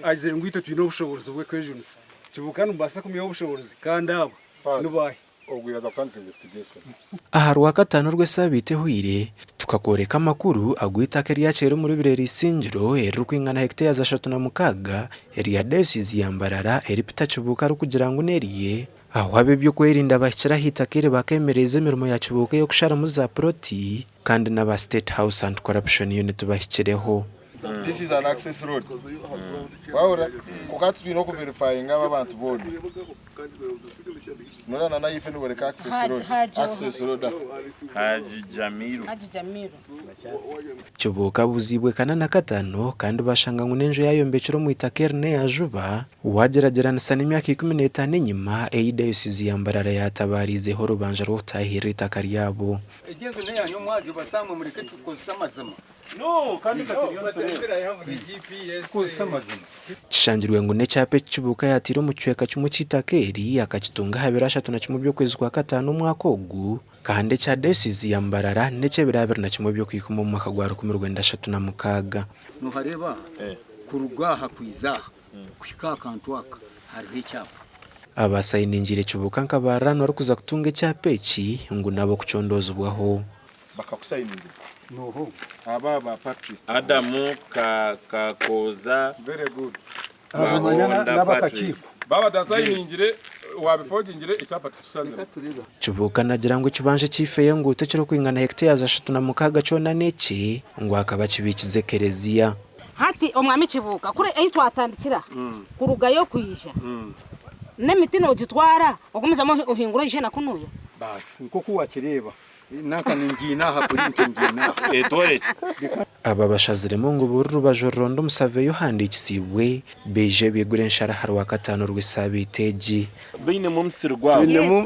ageze ngwito twino ubushobozi bwe kwejunisa kibukana mbasa kumiyo ubushobozi kandi abo nubaye ogwiraza kwandika investigation aha rwakatano rw'Eby'eitaka tukakoreka amakuru Agwitaka ryacero muri bireri singiro rukwingana hectare za 36 eri ya dayosiisi ya Mbarara eri pitakibuka rukugira ngo neriye aho abe byo kwerinda bashyira hitakire bakemereza imirimo ya kibuka yo kushara mu za proti kandi n'aba State House and Corruption Unit bahikireho. This is an access road. Waura kukati twino ku verifying aba bantu bodi. Nora na ife no woreka access road. Haji Jamiru. Kibuka buzibwe kana na katano kandi bashanga ngo nenjo yayombekero mu itakere ne yajuba wageragerana sana imyaka 15 nyuma dayosiisi ya Mbarara yatabarizeho rubanja rutahira itaka ryabo. Egenze ne yanyo mwazi basamwe muri kecu kosamazama. No, kandi katiriyo Kishangirwe ngo ne cyape kibuka yatiro mu cyeka cy'umucitakeri akakitunga habira 3 byo kwezi kwa 5 umwaka ogu kandi cya dayosiisi ya Mbarara nece birabira na kimwe byo kwikuma mu mwaka gwa 2036 no hareba kurugaha kwizaha kwikakantwaka hari cyapa abasayiningire kibuka nkabarano ari kuza kutunga cyape ki ngo nabo kucondozubwaho bakakusayiningire noho aba Patrick Adamu kakoza very good n'abakaciko baba dasayiningire wabifogingire icyapa tusanga kibuka nagira ngo kibanje cifeye ngo utekero kwingana hectare za 36 cyona nece ngo akaba kibikize kereziya hati omwami kibuka kure twatandikira kurugayo kuyisha nemiti no gitwara okomeza mo uhinguro ishena kunuya basi nko kuwakireba naka ningina hakuri ntengina etworeke aba bashaziremo ngo bururu bajorondo musave yohandikisibwe beje bigure nshara harwa katano rw'Eby'eitaka bine mu msirwa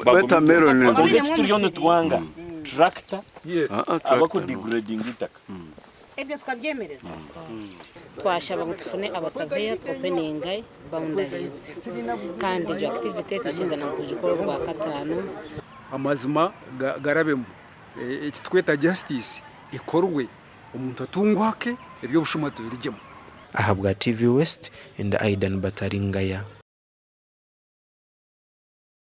watermelon turiyo twanga tractor abako degrading itaka ebyo twabyemereza twashaba ngo tufune abasaveya openinga boundaries kandi jo activity tukizana mu tujikoro rwa katano amazima garabemo iki tweta justice ikorwe umuntu atungwake ebyo bushuma tubirigemo ahabwa TV West and Aidan Bataringaya.